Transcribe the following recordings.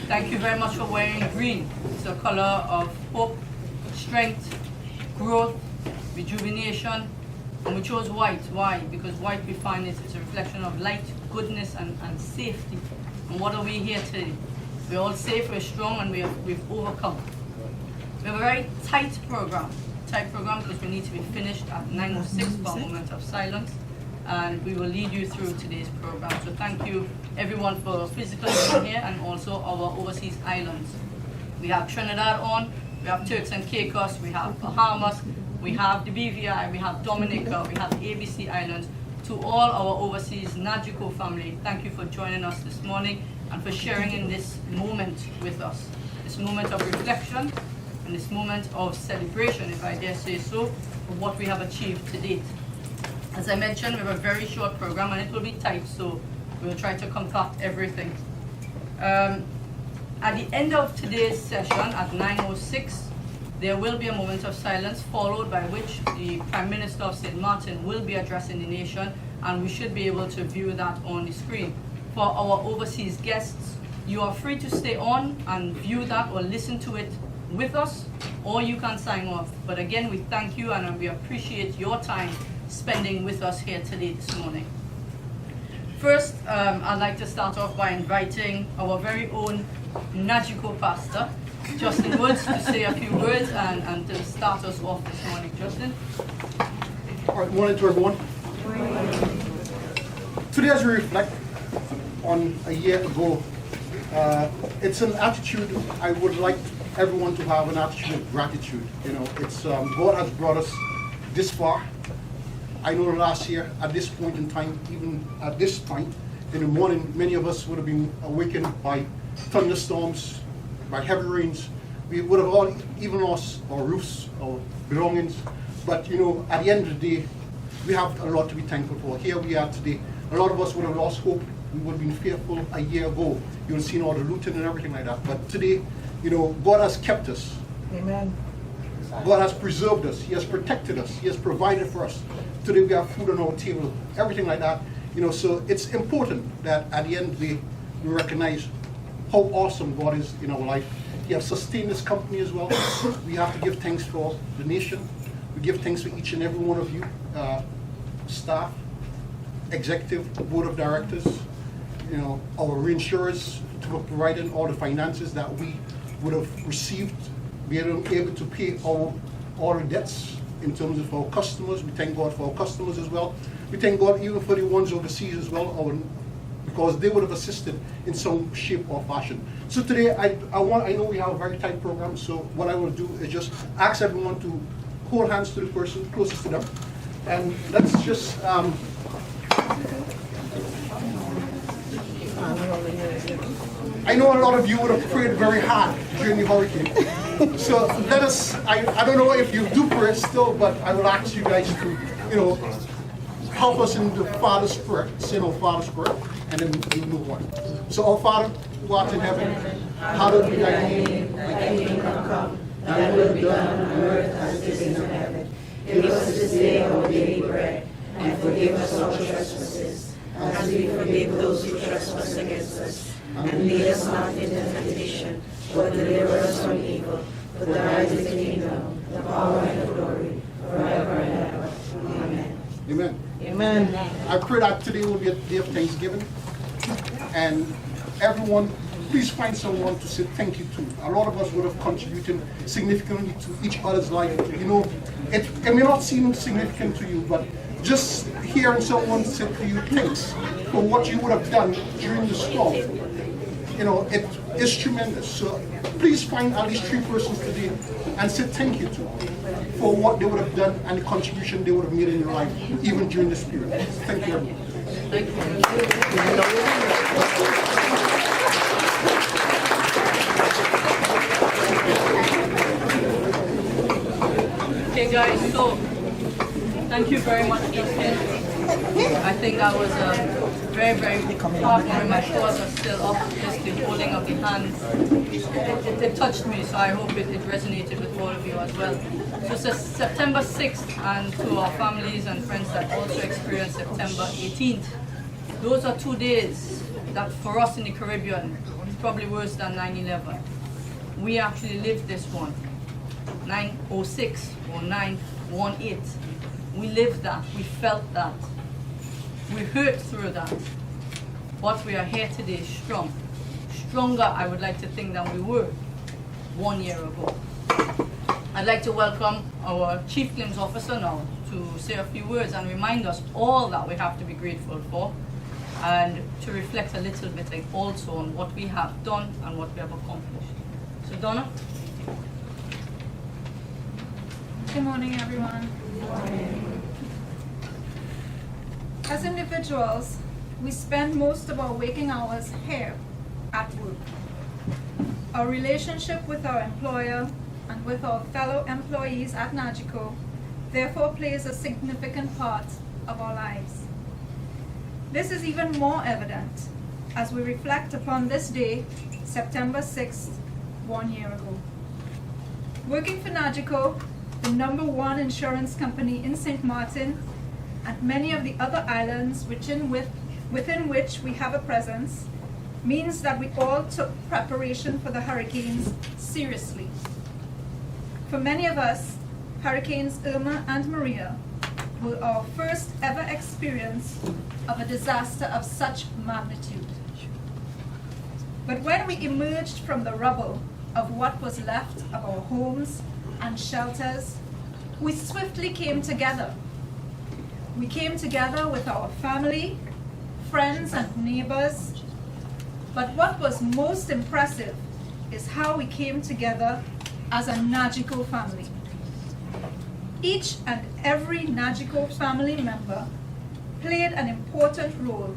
Thank you very much for wearing green. It's a color of hope, strength, growth, rejuvenation. And we chose white. Why? Because white, we find it's a reflection of light, goodness, and safety. And what are we here today? We're all safe, we're strong, and we've overcome. We have a very tight program because we need to be finished at 9:06 for a moment of silence. And we will lead you through today's program. So thank you everyone for physically being here, and also our overseas islands. We have Trinidad on, we have Turks and Caicos, we have Bahamas, we have the BVI, we have Dominica, we have ABC Islands. To all our overseas NAGICO family, thank you for joining us this morning and for sharing in this moment with us. This moment of reflection and this moment of celebration, if I dare say so, of what we have achieved to date. As I mentioned, we have a very short program and it will be tight, so we will try to compact everything. At the end of today's session at 9:06, there will be a moment of silence, followed by which the Prime Minister of St. Martin will be addressing the nation, and we should be able to view that on the screen. For our overseas guests, you are free to stay on and view that or listen to it with us, or you can sign off. But again, we thank you and we appreciate your time spending with us here today this morning. First, I'd like to start off by inviting our very own NAGICO pastor, Justin Woods, to say a few words and to start us off this morning. Justin? All right, morning to everyone. Today, as we reflect on a year ago, it's an attitude I would like everyone to have, an attitude of gratitude. You know, it's God has brought us this far. I know last year, at this point in time, even at this point in the morning, many of us would have been awakened by thunderstorms, by heavy rains. We would have all even lost our roofs, our belongings. But you know, at the end of the day, we have a lot to be thankful for. Here we are today. A lot of us would have lost hope. We would have been fearful a year ago. You would have seen all the looting and everything like that. But today, you know, God has kept us. Amen. God has preserved us. He has protected us. He has provided for us. Today we have food on our table, everything like that. You know, so it's important that at the end of the day, we recognize how awesome God is in our life. He has sustained this company as well. We have to give thanks for the nation. We give thanks for each and every one of you, staff, executive, board of directors, you know, our reinsurers, for providing all the finances that we would have received, being able to pay all the debts in terms of our customers. We thank God for our customers as well. We thank God even for the ones overseas as well, because they would have assisted in some shape or fashion. So today, I know we have a very tight program, so what I will do is just ask everyone to hold hands to the person closest to them. And let's just, I know a lot of you would have prayed very hard during the hurricane. So let us, I don't know if you do pray still, but I will ask you guys to, you know, help us in the Father's prayer, say our Father's prayer, and then we move on. So our Father, who art in heaven, hallowed be thy name, thy kingdom come, thy will be done on earth as it is in heaven. Give us this day our daily bread, and forgive us our trespasses, as we forgive those who trespass against us. And lead us not into temptation, but deliver us from evil. For thine is the kingdom, the power, and the glory, forever and ever. Amen. Amen. Amen. I pray that today will be a day of Thanksgiving. And everyone, please find someone to say thank you to. A lot of us would have contributed significantly to each other's life. You know, it may not seem significant to you, but just hearing someone say to you thanks for what you would have done during the storm, you know, it is tremendous. So please find at least 3 persons today and say thank you to for what they would have done and the contribution they would have made in your life, even during this period. Thank you, everyone. Thank you. Okay guys, so thank you very much, Justin. I think that was a very, very heartwarming. My shoulders are still up, just the holding of the hands. It touched me, so I hope it resonated with all of you as well. So it's September 6th, and to our families and friends that also experienced September 18th. Those are 2 days that for us in the Caribbean probably worse than 9/11. We actually lived this one. 9/06 or 9/18. We lived that. We felt that. We hurt through that. But we are here today strong. Stronger, I would like to think, than we were 1 year ago. I'd like to welcome our Chief Claims Officer now to say a few words and remind us all that we have to be grateful for, and to reflect a little bit also on what we have done and what we have accomplished. So Donna? Good morning, everyone. As individuals, we spend most of our waking hours here at work. Our relationship with our employer and with our fellow employees at NAGICO therefore plays a significant part of our lives. This is even more evident as we reflect upon this day, September 6th, 1 year ago. Working for NAGICO, the #1 insurance company in St. Martin, and many of the other islands within which we have a presence, means that we all took preparation for the hurricanes seriously. For many of us, Hurricanes Irma and Maria were our first ever experience of a disaster of such magnitude. But when we emerged from the rubble of what was left of our homes and shelters, we swiftly came together. We came together with our family, friends, and neighbors. But what was most impressive is how we came together as a NAGICO family. Each and every NAGICO family member played an important role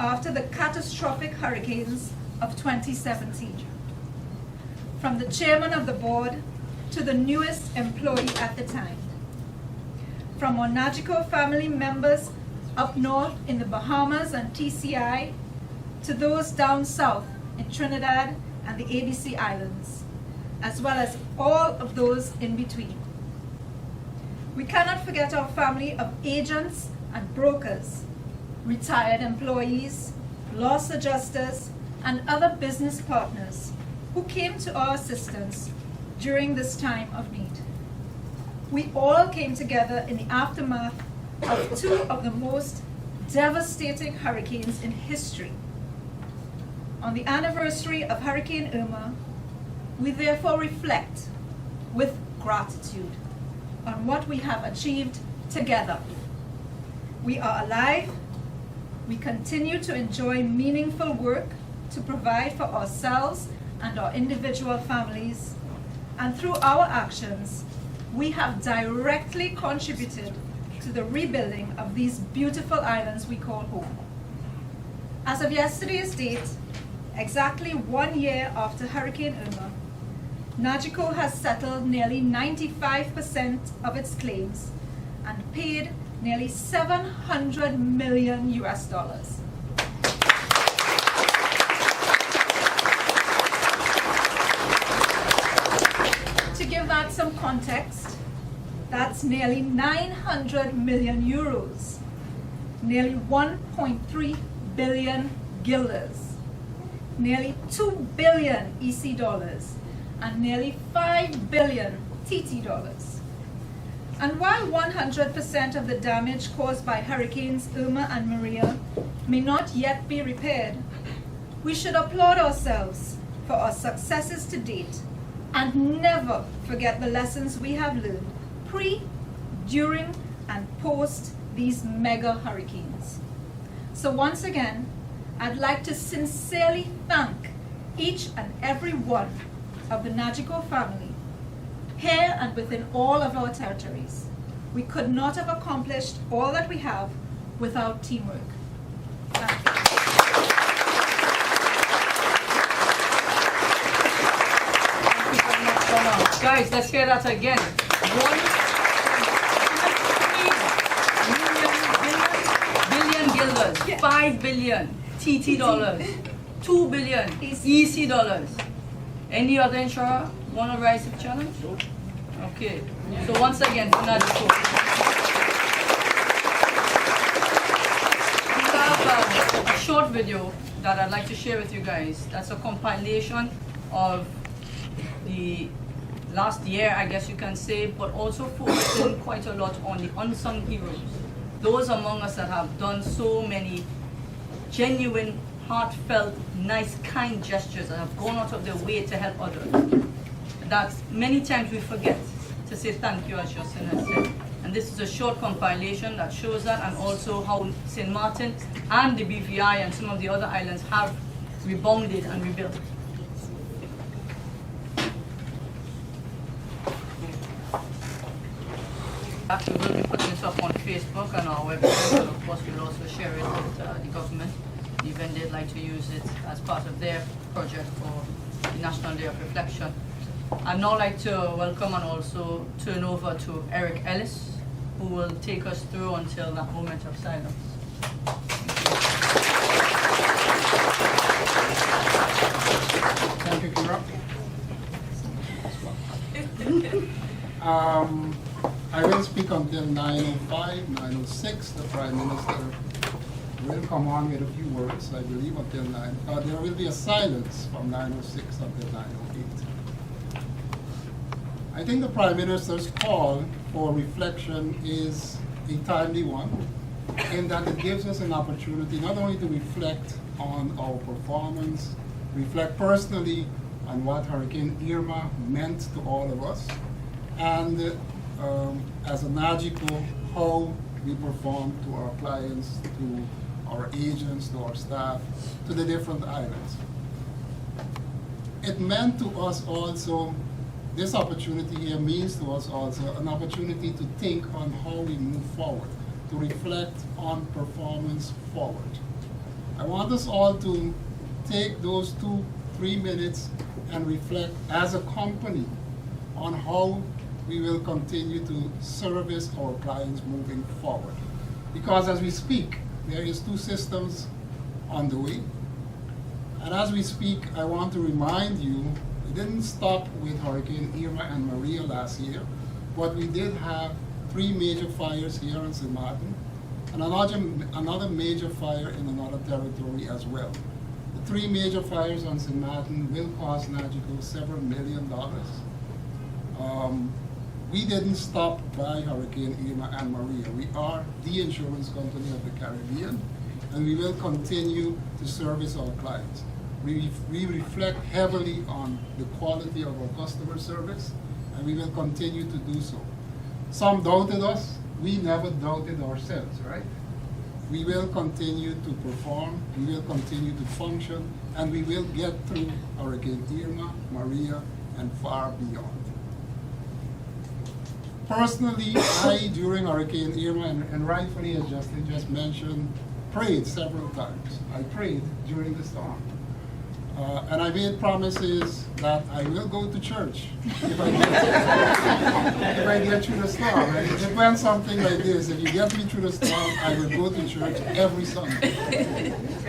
after the catastrophic hurricanes of 2017. From the chairman of the board to the newest employee at the time. From our NAGICO family members up north in the Bahamas and TCI to those down south in Trinidad and the ABC Islands, as well as all of those in between. We cannot forget our family of agents and brokers, retired employees, loss adjusters, and other business partners who came to our assistance during this time of need. We all came together in the aftermath of two of the most devastating hurricanes in history. On the anniversary of Hurricane Irma, we therefore reflect with gratitude on what we have achieved together. We are alive, we continue to enjoy meaningful work to provide for ourselves and our individual families, and through our actions, we have directly contributed to the rebuilding of these beautiful islands we call home. As of yesterday's date, exactly 1 year after Hurricane Irma, NAGICO has settled nearly 95% of its claims and paid nearly $700 million US. To give that some context, that's nearly 900 million euros, nearly 1.3 billion guilders, nearly 2 billion EC dollars, and nearly 5 billion TT dollars. And while 100% of the damage caused by Hurricanes Irma and Maria may not yet be repaired, we should applaud ourselves for our successes to date and never forget the lessons we have learned pre, during, and post these mega hurricanes. So once again, I'd like to sincerely thank each and every one of the NAGICO family, here and within all of our territories. We could not have accomplished all that we have without teamwork. Thank you. Guys, let's hear that again. 1.3 billion guilders, 5 billion TT dollars, 2 billion EC dollars. Any other insurer want to rise to the challenge? Okay. So once again, for NAGICO. We have a short video that I'd like to share with you guys. That's a compilation of the last year, I guess you can say, but also focusing quite a lot on the unsung heroes. Those among us that have done so many genuine, heartfelt, nice, kind gestures and have gone out of their way to help others. That many times we forget to say thank you, as Justin has said. And this is a short compilation that shows that, and also how St. Martin and the BVI and some of the other islands have rebounded and rebuilt. We will be putting this up on Facebook and our website, and of course we'll also share it with the government, even they'd like to use it as part of their project for the National Day of Reflection. I'd now like to welcome and also turn over to Eric Ellis, who will take us through until that moment of silence. Thank you, Kira. I will speak until 9:05, 9:06. The Prime Minister will come on with a few words, I believe, until 9. There will be a silence from 9:06 until 9:08. I think the Prime Minister's call for reflection is a timely one, in that it gives us an opportunity not only to reflect on our performance, reflect personally on what Hurricane Irma meant to all of us, and as a NAGICO, how we perform to our clients, to our agents, to our staff, to the different islands. It meant to us also, this opportunity here means to us also an opportunity to think on how we move forward, to reflect on performance forward. I want us all to take those 2-3 minutes and reflect as a company on how we will continue to service our clients moving forward. Because as we speak, there is 2 systems on the way. And as we speak, I want to remind you, it didn't stop with Hurricane Irma and Maria last year, but we did have 3 major fires here in St. Martin, and another major fire in another territory as well. The 3 major fires on St. Martin will cost NAGICO several $1 million. We didn't stop by Hurricane Irma and Maria. We are the insurance company of the Caribbean, and we will continue to service our clients. We reflect heavily on the quality of our customer service, and we will continue to do so. Some doubted us. We never doubted ourselves, right? We will continue to perform, we will continue to function, and we will get through Hurricane Irma, Maria, and far beyond. Personally, I, during Hurricane Irma, and rightfully, as Justin just mentioned, prayed several times. I prayed during the storm. And I made promises that I will go to church if I get through the storm. Right? It went something like this: if you get me through the storm, I will go to church every Sunday.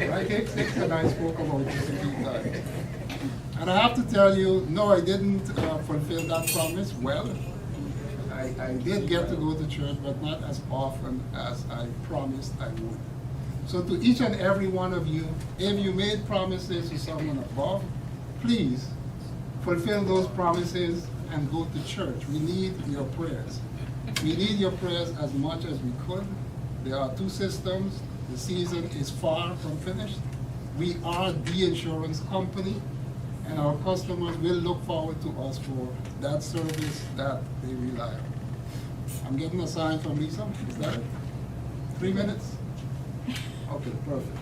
Right? Hicks and I spoke about this a few times. And I have to tell you, no, I didn't fulfill that promise well. I did get to go to church, but not as often as I promised I would. So to each and every one of you, if you made promises to someone above, please fulfill those promises and go to church. We need your prayers. We need your prayers as much as we could. There are 2 systems. The season is far from finished. We are the insurance company, and our customers will look forward to us for that service that they rely on. I'm getting a sign from Lisa. Is that it? 3 minutes? Okay, perfect.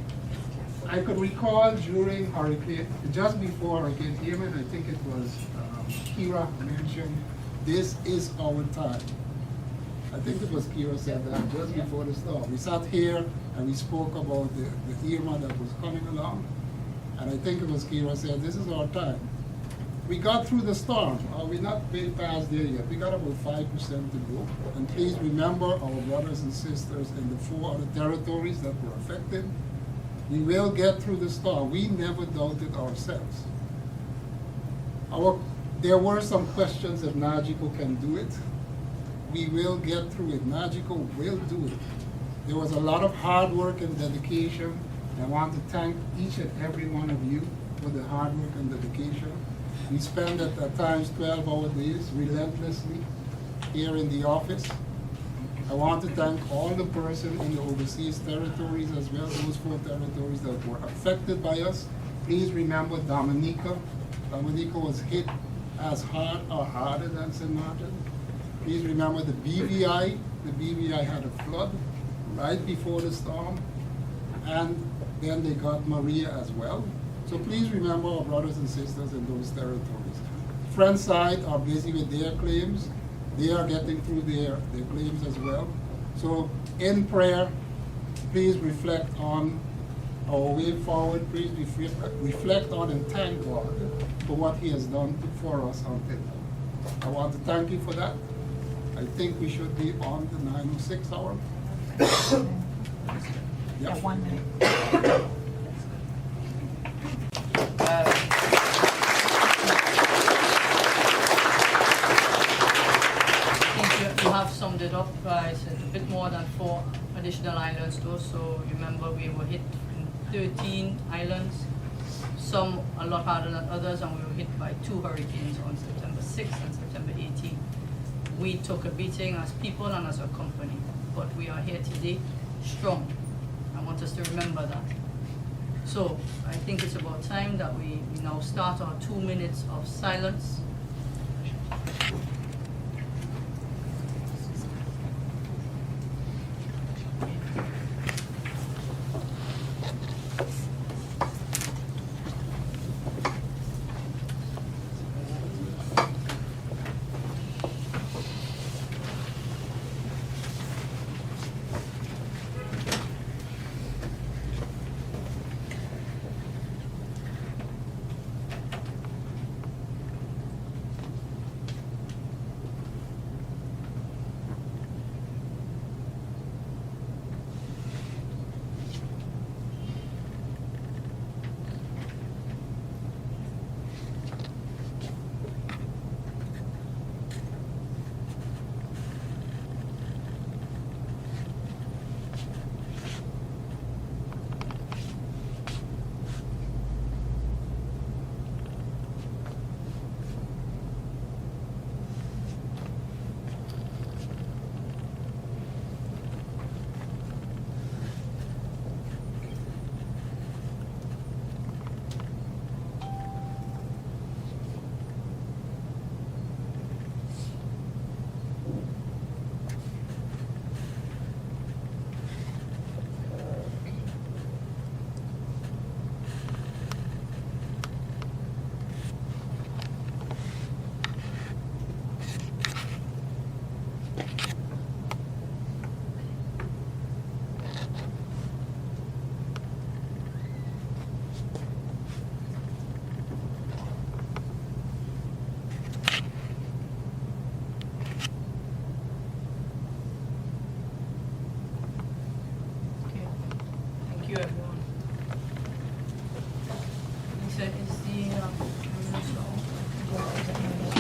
I could recall during Hurricane, just before Hurricane Irma, I think it was Kira mentioned, this is our time. I think it was Kira said that just before the storm. We sat here and we spoke about the Irma that was coming along, and I think it was Kira said, this is our time. We got through the storm. We're not way past there yet. We got about 5% to go. And please remember our brothers and sisters in the 4 other territories that were affected. We will get through the storm. We never doubted ourselves. There were some questions if NAGICO can do it. We will get through it. NAGICO will do it. There was a lot of hard work and dedication I want to thank each and every one of you for the hard work and dedication. We spend at times 12-hour days relentlessly here in the office. I want to thank all the persons in the overseas territories as well, those 4 territories that were affected by us. Please remember Dominica. Dominica was hit as hard or harder than St. Martin. Please remember the BVI. The BVI had a flood right before the storm, and then they got Maria as well. So please remember our brothers and sisters in those territories. Friends side are busy with their claims. They are getting through their claims as well. So in prayer, please reflect on our way forward. Please reflect on and thank God for what He has done for us until now. I want to thank you for that. I think we should be on the 9:06 hour. Yeah, 1 minute. You have summed it up. It's a bit more than 4 additional islands though, so remember we were hit in 13 islands, some a lot harder than others, and we were hit by 2 hurricanes on September 6th and September 18th. We took a beating as people and as a company, but we are here today strong. I want us to remember that. So I think it's about time that we now start our 2 minutes of silence.